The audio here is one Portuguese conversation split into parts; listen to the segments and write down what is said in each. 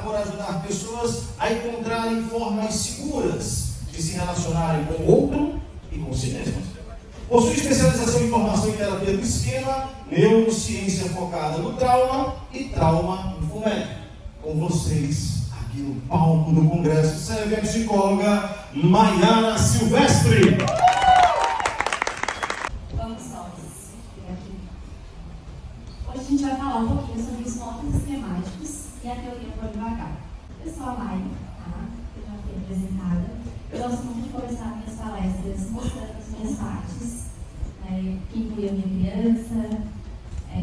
por ajudar pessoas a encontrarem formas seguras de se relacionarem com o outro e com si mesmas. Possui especialização em formação em terapia do esquema, neurociência focada no trauma e trauma infomédico. Com vocês, aqui no palco do Congresso, serve a psicóloga Maiara Silvestre. Vamos nós. Hoje a gente vai falar um pouquinho sobre os modos esquemáticos e a teoria polivagal. Eu sou a Mai, tá? Eu já fui apresentada. Eu gosto muito de começar minhas palestras mostrando as minhas partes, que inclui a minha criança, a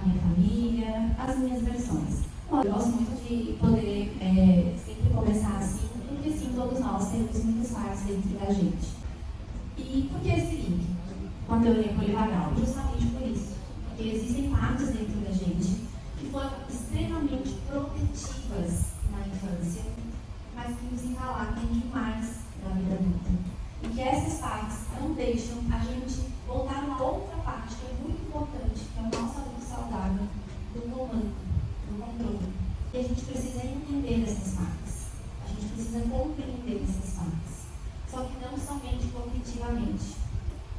minha família, as minhas versões. Eu gosto muito de poder sempre começar assim, porque sim, todos nós temos muitas partes dentro da gente. E por que esse link com a teoria polivagal? Justamente por isso. Porque existem partes dentro da gente que foram extremamente protetivas na infância, mas que nos encalacam demais na vida adulta. E que essas partes não deixam a gente voltar numa outra parte que é muito importante, que é o nosso adulto saudável, do comando, do controle. E a gente precisa entender essas partes. A gente precisa compreender essas partes. Só que não somente cognitivamente.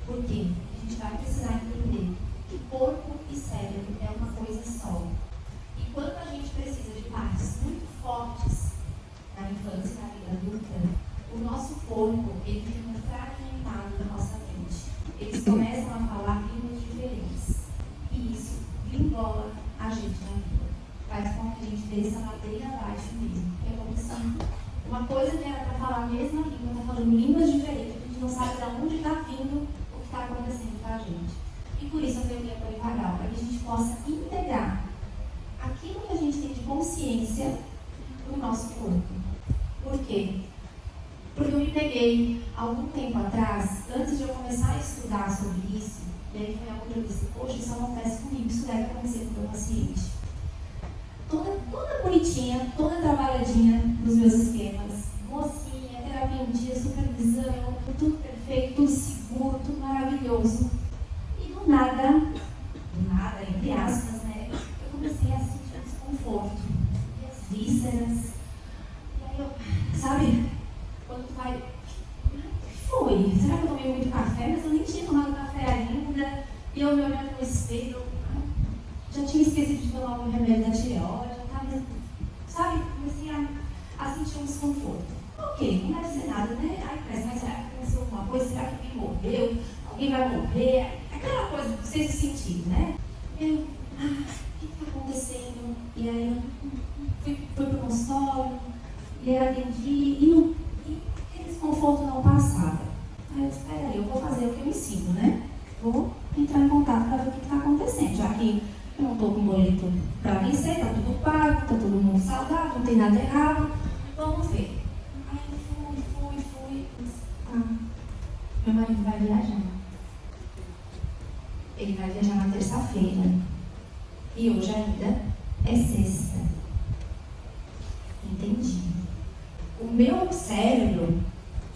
Por quê? A gente vai precisar entender que corpo e cérebro é uma coisa só. E quando a gente precisa de partes muito fortes na infância e na vida adulta, o nosso corpo, ele fica fragmentado na nossa mente. Eles começam a falar línguas diferentes. E isso vingola a gente na vida. Faz com que a gente desça a ladeira abaixo mesmo. É como se uma coisa que era para falar a mesma língua, está falando línguas diferentes, a gente não sabe de onde está vindo o que está acontecendo com a gente. E por isso a teoria polivagal, para que a gente possa integrar aquilo que a gente tem de consciência no nosso corpo. Por quê? Porque eu me peguei, algum tempo atrás, antes de eu começar a estudar sobre isso, e aí foi algo que eu disse, poxa, isso acontece comigo, isso deve acontecer com o meu paciente. Toda bonitinha, toda trabalhadinha nos meus esquemas, mocinha, terapia em dia, supervisão, tudo perfeito, tudo seguro, tudo maravilhoso. E do nada, entre aspas, né, eu comecei a sentir desconforto, e as vísceras, e aí eu, sabe, quando tu vai, o que foi? Será que eu tomei muito café? Mas eu nem tinha tomado café ainda, e eu me olhando no espelho, já tinha esquecido de tomar o remédio da tireoide, já estava, sabe, comecei a sentir um desconforto. Ok, não deve ser nada, né? Ai, mas será que aconteceu alguma coisa? Será que alguém morreu? Alguém vai morrer? Aquela coisa que você se sentir, né? Eu, o que está acontecendo? E aí eu fui para o consultório, e aí atendi, e aquele desconforto não passava. Aí eu disse, espera aí, eu vou fazer o que eu ensino, né? Vou entrar em contato para ver o que está acontecendo, já que eu não estou com boleto para vencer, está tudo pago, está todo mundo saudável, não tem nada errado. Vamos ver. Aí eu fui. Meu marido vai viajar. Ele vai viajar na terça-feira. E hoje ainda é sexta. Entendi. O meu cérebro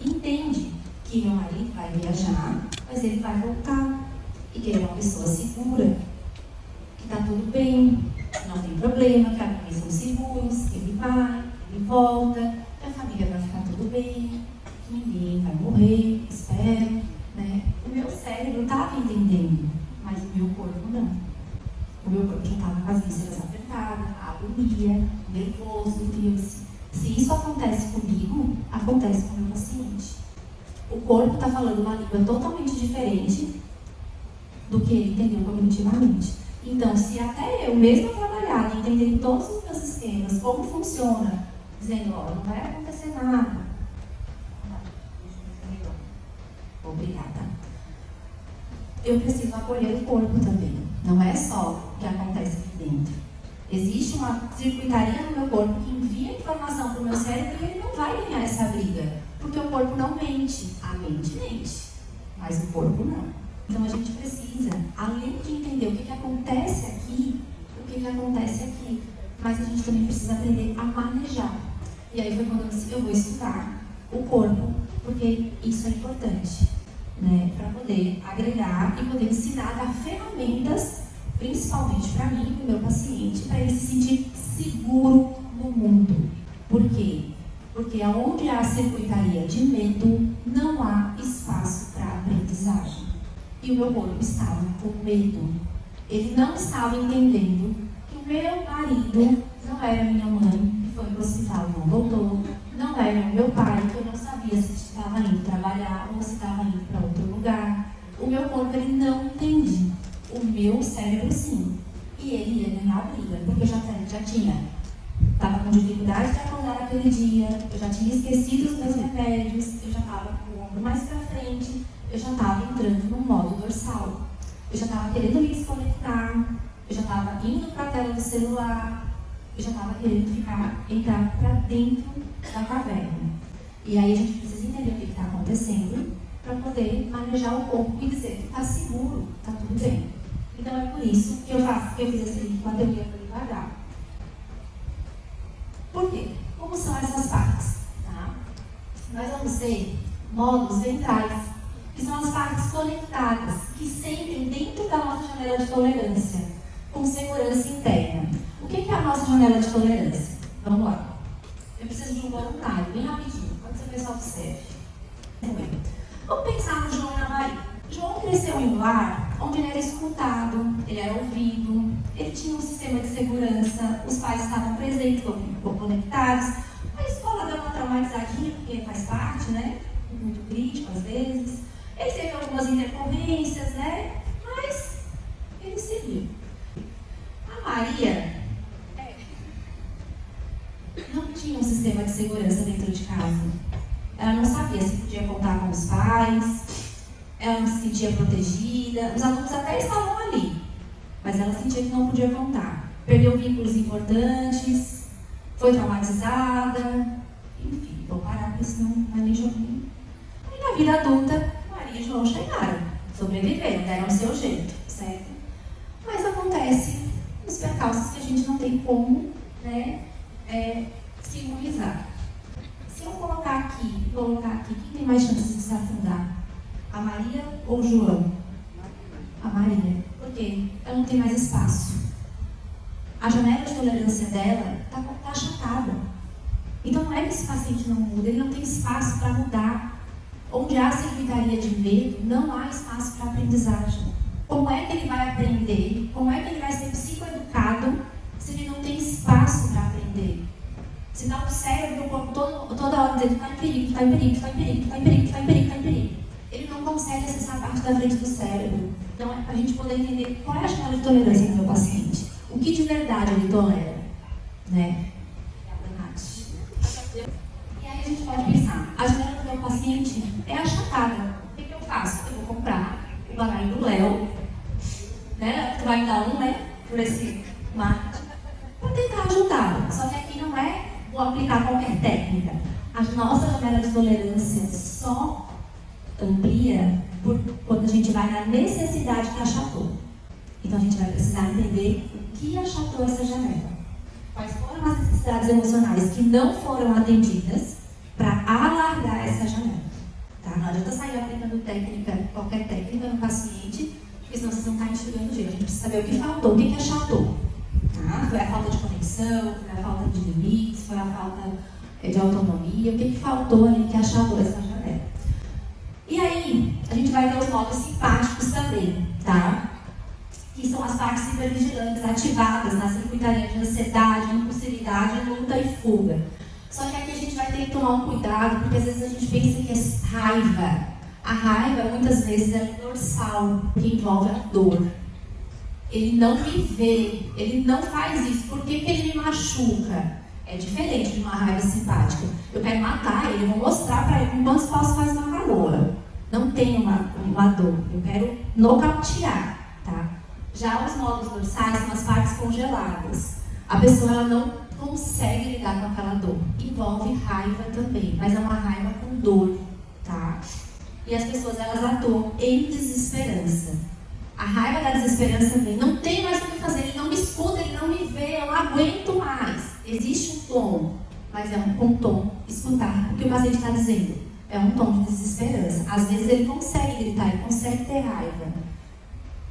entende que meu marido vai viajar, mas ele vai voltar. E que ele é uma pessoa segura. Que está tudo bem, não tem problema, que a família são seguros, que ele vai, ele volta, que a família vai ficar tudo bem, que ninguém vai morrer, espero, né? O meu cérebro estava entendendo, mas o meu corpo não. O meu corpo já estava com as vísceras apertadas, a agonia, nervoso, e eu disse, se isso acontece comigo, acontece com o meu paciente. O corpo está falando uma língua totalmente diferente do que ele entendeu cognitivamente. Então, se até eu mesma trabalhar e entender todos os meus esquemas, como funciona, dizendo, ó, não vai acontecer nada. Obrigada. Eu preciso acolher o corpo também. Não é só o que acontece aqui dentro. Existe uma circuitaria no meu corpo que envia informação para o meu cérebro e ele não vai ganhar essa briga. Porque o corpo não mente. A mente mente, mas o corpo não. Então a gente precisa, além de entender o que acontece aqui, o que acontece aqui, mas a gente também precisa aprender a manejar. E aí foi quando eu disse, eu vou estudar o corpo, porque isso é importante, né? Para poder agregar e poder ensinar, dar ferramentas, principalmente para mim e para o meu paciente, para ele se sentir seguro no mundo. Por quê? Porque onde há circuitaria de medo, não há espaço para aprendizagem. E o meu corpo estava com medo. Ele não estava entendendo que o meu marido não era minha mãe, que foi para o hospital e não voltou. Não era o meu pai, que eu não sabia se estava indo trabalhar ou se estava indo para outro lugar. O meu corpo, ele não entendia. O meu cérebro, sim. E ele ia ganhar a briga, porque estava com dificuldade de acordar naquele dia, eu já tinha esquecido os meus remédios, eu já estava com o ombro mais para frente, eu já estava entrando no modo dorsal. Eu já estava querendo me desconectar, eu já estava indo para a tela do celular, eu já estava querendo entrar para dentro da caverna. E aí a gente precisa entender o que está acontecendo para poder manejar o corpo e dizer que está seguro, está tudo bem. Então é por isso que eu fiz essa teoria para devagar. Por quê? Como são essas partes? Tá? Nós vamos ter módulos ventrais, que são as partes conectadas, que sempre dentro da nossa janela de tolerância, com segurança interna. O que é a nossa janela de tolerância? Vamos lá. Eu preciso de um voluntário, bem rapidinho, quando o pessoal observe. Vamos pensar no João e na Maria. João cresceu em um lar onde ele era escutado, ele era ouvido, ele tinha um sistema de segurança, os pais estavam presentes, conectados. A escola deu uma traumatizadinha, porque faz parte, né? Muito crítico às vezes. Ele teve algumas intercorrências, né? Mas ele seguiu. A Maria não tinha um sistema de segurança dentro de casa. Ela não sabia se podia contar com os pais, ela não se sentia protegida, os adultos até estavam ali, mas ela sentia que não podia contar. Perdeu vínculos importantes, foi traumatizada, enfim, vou parar porque senão não é nem joguinho. E na vida adulta, Maria e João chegaram, sobreviveram, deram o seu jeito, certo? Mas acontece os percalços que a gente não tem como, né, se imunizar. Se eu colocar aqui, quem tem mais chances de se afundar? A Maria ou o João? A Maria. Por quê? Ela não tem mais espaço. A janela de tolerância dela está achatada. Então não é que esse paciente não muda, ele não tem espaço para mudar. Onde há secretaria de medo, não há espaço para aprendizagem. Como é que ele vai aprender? Como é que ele vai ser psicoeducado se ele não tem espaço para aprender? Se não, o cérebro, toda hora dele está em perigo, está em perigo, está em perigo, está em perigo, está em perigo, está em perigo. Ele não consegue acessar a parte da frente do cérebro. Então, é para a gente poder entender qual é a janela de tolerância do meu paciente. O que de verdade ele tolera, né? E aí a gente pode pensar, a janela do meu paciente é achatada. O que eu faço? Eu vou comprar o baralho do Léo, né? Tu vai me dar um, né? Por esse marketing, para tentar ajudar. Só que aqui não é vou aplicar qualquer técnica. A nossa janela de tolerância só amplia quando a gente vai na necessidade que achatou. Então a gente vai precisar entender o que achatou essa janela. Quais foram as necessidades emocionais que não foram atendidas para alargar essa janela. Tá? Não adianta sair aplicando qualquer técnica no paciente, porque senão vocês vão estar enxergando o jeito. A gente precisa saber o que faltou, o que achatou. Tá? Foi a falta de conexão, foi a falta de limites, foi a falta de autonomia, o que faltou ali que achatou essa janela. E aí, a gente vai ver os modos simpáticos também, tá? Que são as partes hipervigilantes ativadas na circuitaria de ansiedade, impulsividade, luta e fuga. Só que aqui a gente vai ter que tomar um cuidado, porque às vezes a gente pensa que é raiva. A raiva, muitas vezes, é o dorsal, que envolve a dor. Ele não me vê, ele não faz isso. Por que ele me machuca? É diferente de uma raiva simpática. Eu quero matar ele, eu vou mostrar para ele quantos passos faz uma canoa. Não tem uma dor, eu quero nocautear, tá? Já os módulos dorsais são as partes congeladas. A pessoa ela não consegue lidar com aquela dor. Envolve raiva também, mas é uma raiva com dor, tá? E as pessoas elas atuam em desesperança. A raiva da desesperança vem, não tem mais o que fazer, ele não me escuta, ele não me vê, eu não aguento mais. Existe um tom, mas é um tom, escutar o que o paciente está dizendo. É um tom de desesperança. Às vezes ele consegue gritar, ele consegue ter raiva,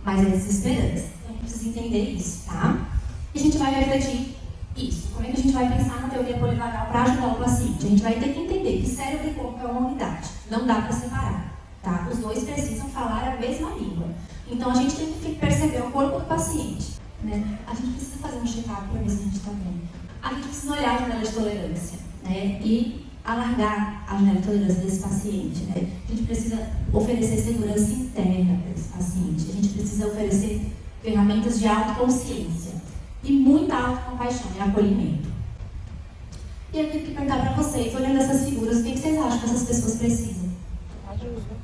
mas é desesperança. Então a gente precisa entender isso, tá? E a gente vai refletir Isso. Como é que a gente vai pensar na teoria polivagal para ajudar o paciente? A gente vai ter que entender que cérebro e corpo é uma unidade. Não dá para separar. Tá? Os dois precisam falar a mesma língua. Então, a gente tem que perceber o corpo do paciente. Né? A gente precisa fazer um check-up para ver se a gente está bem. A gente precisa olhar a janela de tolerância, né? E alargar a janela de tolerância desse paciente. Né? A gente precisa oferecer segurança interna para esse paciente. A gente precisa oferecer ferramentas de autoconsciência e muita autocompaixão e acolhimento. E eu tenho que perguntar para vocês, olhando essas figuras, o que vocês acham que essas pessoas precisam? Ajuda.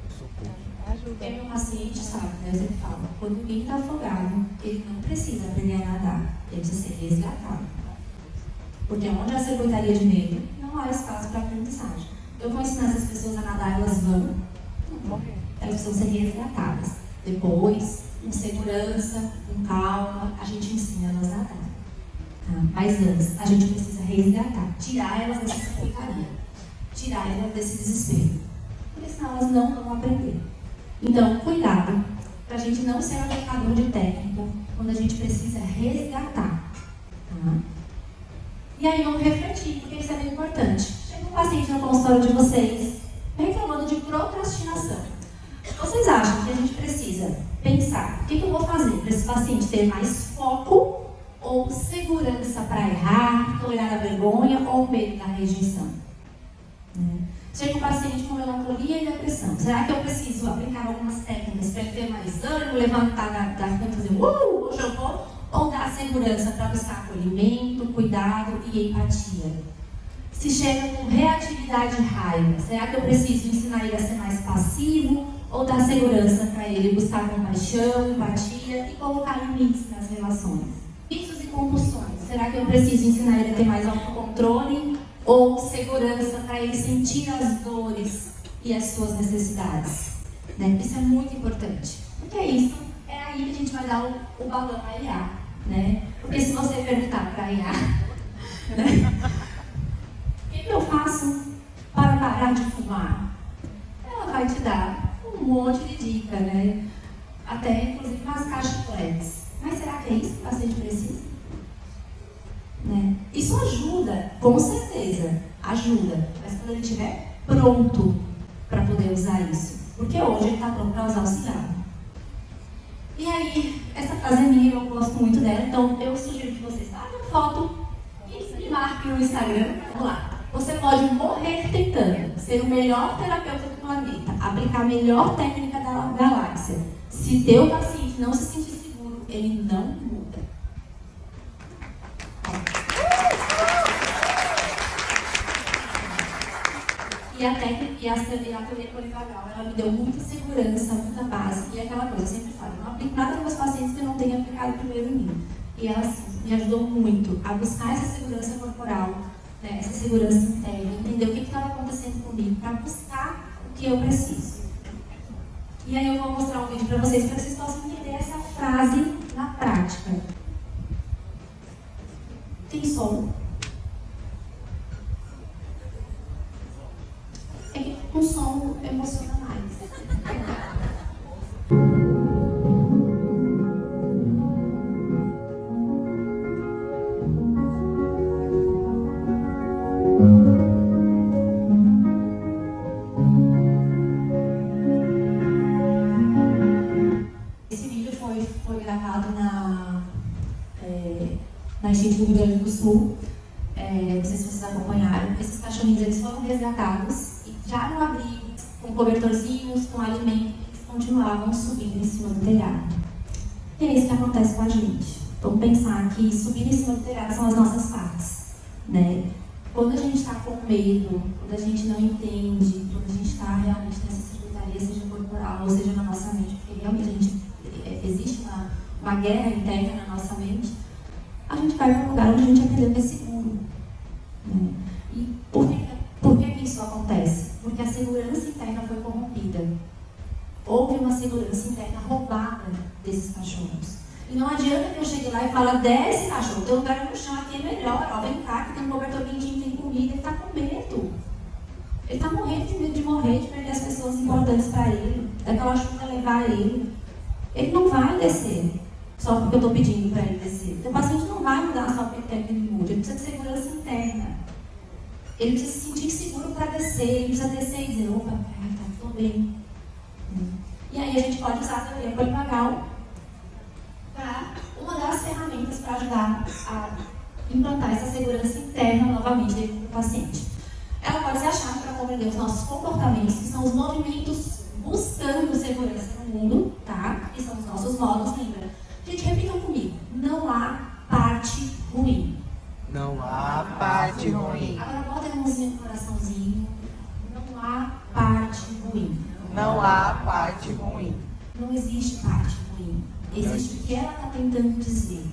Porque meu paciente sabe, né? Eu sempre falo, quando alguém está afogado, ele não precisa aprender a nadar, ele precisa ser resgatado. Porque onde há secretaria de medo, não há espaço para aprendizagem. Eu vou ensinar essas pessoas a nadar, elas vão morrer. Elas precisam ser resgatadas. Depois, com segurança, com calma, a gente ensina elas a nadar. Tá? Mas antes, a gente precisa resgatar, tirar elas dessa secretaria, tirar elas desse desespero. Porque senão elas não vão aprender. Então, cuidado, para a gente não ser um aplicador de técnica quando a gente precisa resgatar. Tá? E aí vamos refletir, porque isso é bem importante. Chega um paciente no consultório de vocês reclamando de procrastinação. Vocês acham que a gente precisa pensar o que eu vou fazer para esse paciente ter mais foco ou segurança para errar, tolerar a vergonha ou medo da rejeição? Chega um paciente com melancolia e depressão. Será que eu preciso aplicar algumas técnicas para ele ter mais ânimo, levantar da cama e fazer hoje eu vou? Ou dar segurança para buscar acolhimento, cuidado e empatia? Se chega com reatividade e raiva, será que eu preciso ensinar ele a ser mais passivo ou dar segurança para ele buscar compaixão, empatia e colocar limites nas relações? Vícios e compulsões, será que eu preciso ensinar ele a ter mais autocontrole ou segurança para ele sentir as dores e as suas necessidades? Né? Isso é muito importante, porque isso é aí que a gente vai dar o balão à IA. Né? Porque se você perguntar para a IA, né? O que eu faço para parar de fumar? Ela vai te dar um monte de dica, né? Até inclusive mascar chicletes. Mas será que é isso que o paciente precisa? Né? Isso ajuda, com certeza, ajuda. Mas quando ele estiver pronto para poder usar isso. Porque hoje ele está pronto para usar o cigarro. E aí, essa frase é minha, eu gosto muito dela, então eu sugiro que vocês façam foto e me marquem no Instagram. Vamos lá. Você pode morrer tentando ser o melhor terapeuta do planeta, aplicar a melhor técnica da galáxia. Se teu paciente não se sentir seguro, ele não muda. E a técnica e a teoria polivagal, ela me deu muita segurança, muita base. E aquela coisa, eu sempre falo, eu não aplico nada para meus pacientes que eu não tenha aplicado primeiro em mim. E ela assim, me ajudou muito a buscar essa segurança corporal, né, essa segurança interna, entender o que estava acontecendo comigo, para buscar o que eu preciso. E aí eu vou mostrar um vídeo para vocês possam entender essa frase na prática. Tem som? É que o som emociona mais. Esse vídeo foi gravado na enchente do Rio Grande do Sul. Não sei se vocês acompanharam. Esses cachorrinhos eles foram resgatados e já no abrigo, com cobertorzinhos, com alimento, eles continuavam subindo em cima do telhado. E é isso que acontece com a gente. Vamos pensar que subir em cima do telhado são as nossas partes, né? Quando a gente está com medo, quando a gente não entende, quando a gente está realmente nessa secretaria, seja corporal ou seja na nossa mente, porque realmente existe uma guerra interna na nossa mente, a gente vai para um lugar onde a gente aprendeu que é seguro. Né? E por que isso acontece? Porque a segurança interna foi corrompida. Houve uma segurança interna roubada desses cachorros. E não adianta que eu chegue lá e fale, desce cachorro, teu lugar no chão aqui é melhor, ó, vem cá, que tem um cobertor quentinho, tem comida, ele está com medo. Ele está morrendo de medo de morrer, de perder as pessoas importantes para ele, daquela chuva levar ele. Ele não vai descer, só porque eu estou pedindo para ele descer. O paciente não vai mudar só porque ele quer que ele mude, ele precisa de segurança interna. Ele precisa se sentir seguro para descer, ele precisa descer e dizer, opa, estou bem. E aí a gente pode usar a teoria polivagal para uma das ferramentas para ajudar a implantar essa segurança interna novamente dentro do paciente. Ela pode ser a chave para compreender os nossos comportamentos, que são os movimentos buscando segurança no mundo, tá? Que são os nossos modos, lembra? Gente, repitam comigo. Não há parte ruim. Não há parte ruim. Agora bota a mãozinha no coraçãozinho. Não há parte ruim. Não há parte ruim. Não existe parte ruim. Existe o que ela está tentando dizer,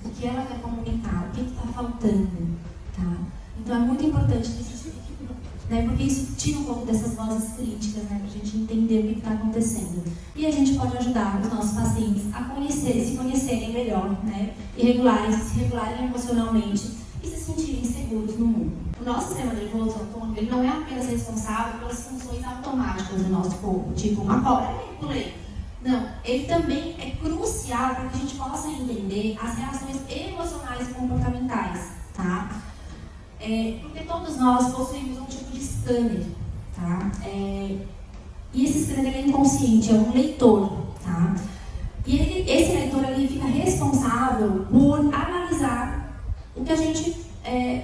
o que ela quer comunicar, o que está faltando, tá? Então é muito importante que isso fique, né? Porque isso tira um pouco dessas vozes críticas, né? Para a gente entender o que está acontecendo. E a gente pode ajudar os nossos pacientes a se conhecerem melhor, né? E se regularem emocionalmente e se sentirem seguros no mundo. O nosso sistema nervoso autônomo, ele não é apenas responsável pelas funções automáticas do nosso corpo, tipo uma cobra, pulei. Não, ele também é crucial para que a gente possa entender as reações emocionais e comportamentais, tá? Porque todos nós possuímos um tipo de scanner, tá? E esse scanner é inconsciente, é um leitor, tá? E esse leitor ele fica responsável por analisar o que a gente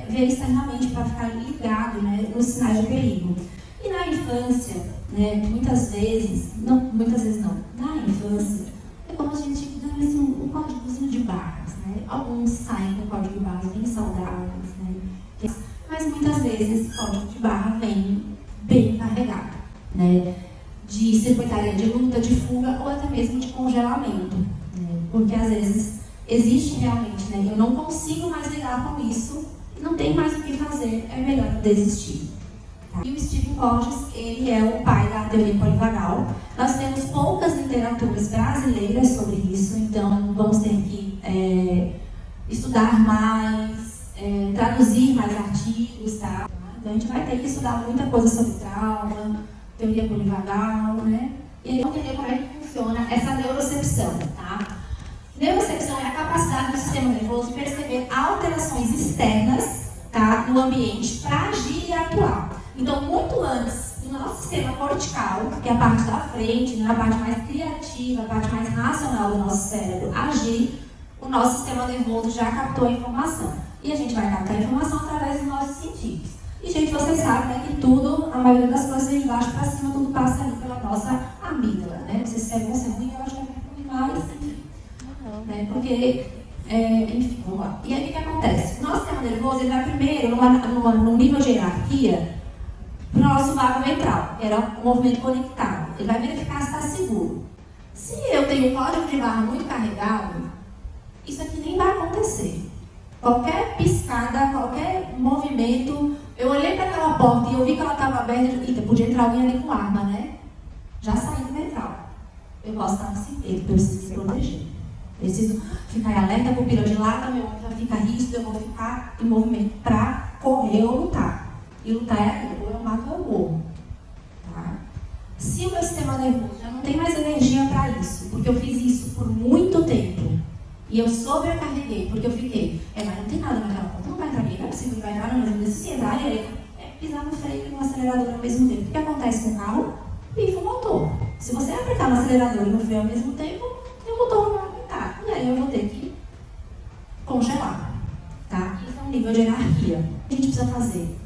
vê externamente para ficar ligado, né, nos sinais de perigo. E na infância, né, muitas vezes não, na infância é como a gente dá um códigozinho de barras, né? Alguns saem com código de barras bem saudáveis, né? Mas muitas vezes o código de barra vem bem carregado, né? De circuitaria de luta, de fuga ou até mesmo de congelamento, né? Porque às vezes existe realmente, né? Eu não consigo mais lidar com isso, não tem mais o que fazer, é melhor desistir. E o Stephen Porges, ele é o pai da teoria polivagal. Nós temos poucas literaturas brasileiras sobre isso, então vamos ter que estudar mais, traduzir mais artigos, tá? Então a gente vai ter que estudar muita coisa sobre trauma, teoria polivagal, né? E aí vamos entender como é que funciona essa neurocepção, tá? Neurocepção é a capacidade do sistema nervoso de perceber alterações externas, tá, no ambiente para agir e atuar. Então, muito antes do nosso sistema cortical, que é a parte da frente, né, a parte mais criativa, a parte mais racional do nosso cérebro, agir, o nosso sistema nervoso já captou a informação. E a gente vai captar a informação através dos nossos sentidos. E, gente, vocês sabem, né, que tudo, a maioria das coisas vem de baixo para cima, tudo passa ali pela nossa amígdala, né? Não sei se é bom, se é ruim, eu acho que é mais, enfim. Né? Porque, enfim, vamos lá. E aí, o que acontece? O nosso sistema nervoso, ele vai primeiro, num nível de hierarquia, para o nosso vago ventral, que era o movimento conectado. Ele vai verificar se está seguro. Se eu tenho um código de barra muito carregado, isso aqui nem vai acontecer. Qualquer piscada, qualquer movimento, eu olhei para aquela porta e eu vi que ela estava aberta, e podia entrar alguém ali com arma, né? Já saí do ventral. Eu posso estar assim, eu preciso se proteger. Preciso ficar alerta, a pupila dilata, meu ombro já fica rígido, eu vou ficar em movimento para correr ou lutar. E lutar é aquilo, ou eu mato ou eu morro. Tá? Se o meu sistema nervoso já não tem mais energia para isso, porque eu fiz isso por muito tempo, e eu sobrecarreguei, porque eu fiquei, mas não tem nada naquela porta, não vai entrar ninguém, não é possível que vai entrar, não, mas se entrar, é pisar no freio e no acelerador ao mesmo tempo. O que acontece com o carro? Pifa o motor. Se você apertar no acelerador e no freio ao mesmo tempo, o motor não vai apertar. E aí eu vou ter que congelar. Tá? Isso é um nível de hierarquia. O que a gente precisa fazer?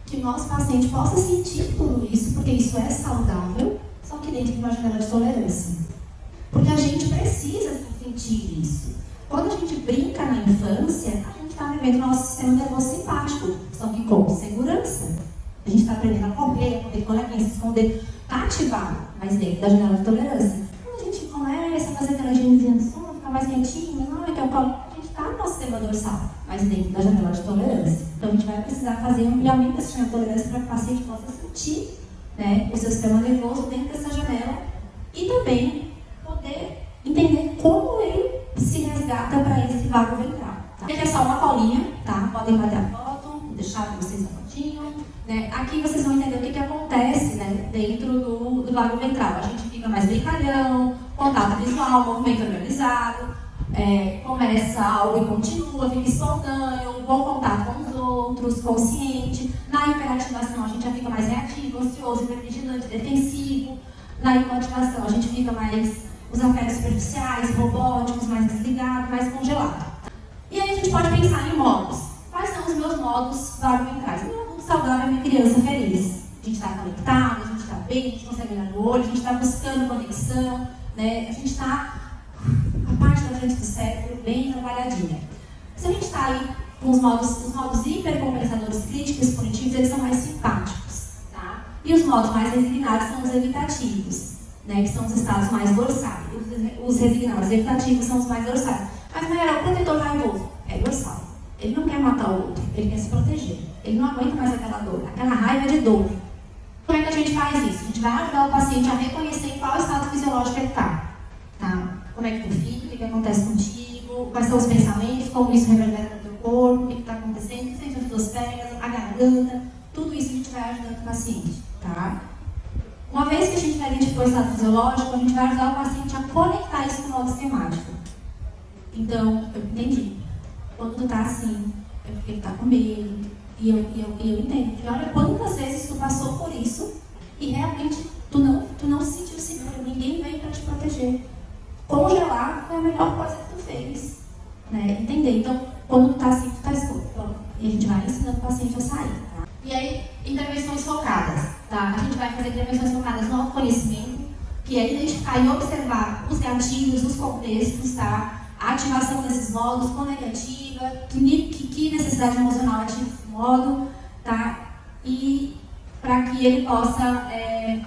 Que o nosso paciente possa sentir tudo isso, porque isso é saudável, só que dentro de uma janela de tolerância. Porque a gente precisa sentir isso. Quando a gente brinca na infância, a gente está vivendo o nosso sistema nervoso simpático, só que com segurança. A gente está aprendendo a correr, coleguinha, se esconder, está ativado, mas dentro da janela de tolerância. Quando a gente começa a fazer aquela higienização, ficar mais quentinho, não é que é o colo, a gente está no nosso sistema dorsal, mas dentro da janela de tolerância. Então a gente vai precisar fazer um ampliamento dessa janela de tolerância para que o paciente possa sentir, né, o seu sistema nervoso dentro dessa janela e também poder entender como ele se resgata para esse vago ventral. Tá? Aqui é só uma colinha, tá? Podem bater a foto, vou deixar para vocês a fotinho. Né? Aqui vocês vão entender o que acontece, né, dentro do vago ventral. A gente fica mais brincalhão, contato visual, movimento organizado, começa algo e continua, fica espontâneo, bom contato com os outros, consciente. Na hiperativação a gente já fica mais reativo, ansioso, hipervigilante, defensivo. Na hipoativação a gente fica mais, os afetos superficiais, robóticos, mais desligado, mais congelado. E aí a gente pode pensar em modos. Quais são os meus modos vago-ventrais? Meu adulto saudável é minha criança feliz. A gente está conectado, a gente está bem, a gente consegue olhar no olho, a gente está buscando conexão, né? A gente está a parte da frente do cérebro bem trabalhadinha. Se a gente está aí com os modos hipercompensadores críticos e punitivos, eles são mais simpáticos, tá? E os modos mais resignados são os evitativos, né? Que são os estados mais dorsais. Os resignados evitativos são os mais dorsais. Mas não era o protetor raivoso, é dorsal. Ele não quer matar o outro, ele quer se proteger. Ele não aguenta mais aquela dor, aquela raiva de dor. Como é que a gente faz isso? A gente vai ajudar o paciente a reconhecer em qual estado fisiológico ele está. Tá? Como é que tu fica, o que acontece contigo, quais são os pensamentos, como isso reverbera no teu corpo, o que está acontecendo, o que sente as tuas pernas, a garganta, tudo isso a gente vai ajudando o paciente. Tá? Uma vez que a gente identificou o estado fisiológico, a gente vai ajudar o paciente a conectar isso com o modo esquemático. Então, eu entendi. Quando tu tá assim, é porque tu tá com medo. E eu entendo que olha quantas vezes tu passou por isso e realmente tu não se sentiu seguro, ninguém veio para te proteger. Congelar foi a melhor coisa que tu fez. Né? Entender. Então, quando tu tá assim, tu tá escuro. E a gente vai ensinando o paciente a sair. Tá? E aí, intervenções focadas. Tá? A gente vai fazer intervenções focadas no autoconhecimento, que é identificar e observar os gatilhos, os contextos, tá? A ativação desses modos, quando é que ativa, que necessidade emocional ativa esse modo, tá? E para que ele possa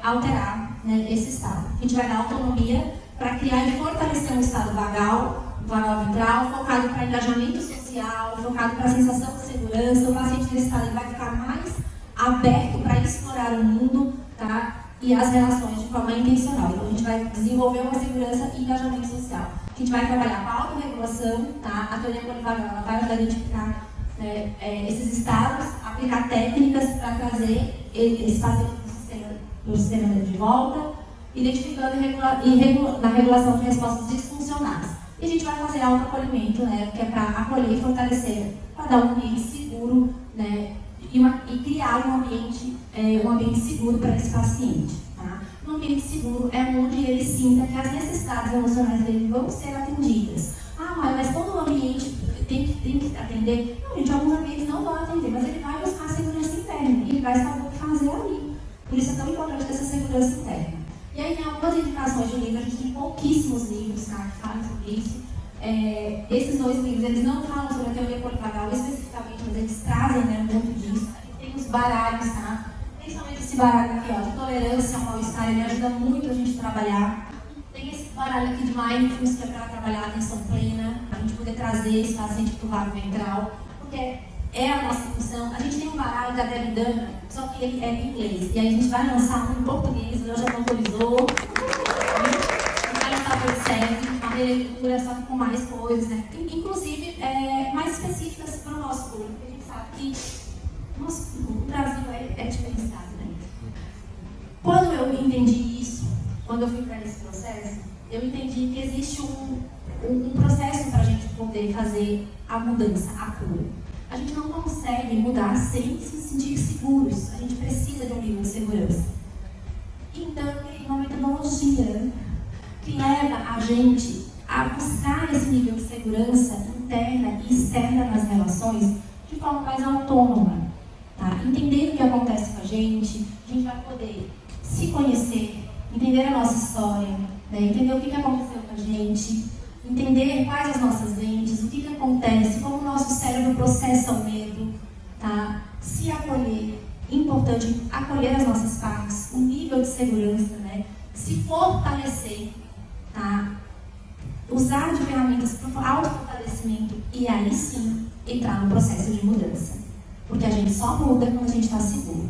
alterar, né, esse estado. A gente vai dar autonomia para criar e fortalecer um estado vagal ventral, focado para engajamento social, focado para a sensação de segurança. O paciente nesse estado ele vai ficar mais aberto para explorar o mundo, tá? E as relações de forma intencional. Então a gente vai desenvolver uma segurança e engajamento social. A gente vai trabalhar com a autorregulação, tá? A teoria polivagal ela vai ajudar a identificar esses estados, aplicar técnicas para trazer esse paciente para o sistema de volta, identificando na regulação de respostas disfuncionais. E a gente vai fazer autoacolhimento, né? Que é para acolher e fortalecer, para dar um ambiente seguro, né? E criar um ambiente seguro para esse paciente. Tá? Um ambiente seguro é onde ele sinta que as necessidades emocionais dele vão ser atendidas. Mas todo o ambiente tem que atender? Não, gente, alguns ambientes não vão atender, mas ele vai buscar a segurança interna e ele vai saber o que fazer ali. Por isso é tão importante essa segurança interna. E aí tem algumas indicações de livros, a gente tem pouquíssimos livros, tá, que falam sobre isso. Esses dois livros, eles não falam sobre a teoria polivagal especificamente, mas eles trazem, né, muito disso. Tem os baralhos, tá? Principalmente esse baralho aqui, ó, de tolerância ao mal-estar, ele ajuda muito a gente a trabalhar. Tem esse baralho aqui de mindfulness, que é para trabalhar a atenção plena, para a gente poder trazer esse paciente para o vago ventral, porque é a nossa função. A gente tem um baralho da Debbie Dana, só que ele é em inglês. E aí a gente vai lançar um em português, hoje já autorizou. Uma releitura, só que com mais coisas, né? Inclusive mais específicas para o nosso público. A gente sabe que o Brasil é diferenciado, né? Quando eu entendi isso, quando eu fui para esse processo, eu entendi que existe um processo para a gente poder fazer a mudança, a cura. A gente não consegue mudar sem se sentir seguros. A gente precisa de um nível de segurança. Então, eu criei uma metodologia que leva a gente a buscar esse nível de segurança interna e externa nas relações de forma mais autônoma. Tá? Entender o que acontece com a gente vai poder se conhecer, entender a nossa história, né? Entender o que aconteceu com a gente, entender quais as nossas lentes, o que acontece, como o nosso cérebro processa o medo, tá? Se acolher, importante acolher as nossas partes, o nível de segurança, né? Se fortalecer, tá? Usar de ferramentas para autofortalecimento e aí sim entrar no processo de mudança. Porque a gente só muda quando a gente está seguro.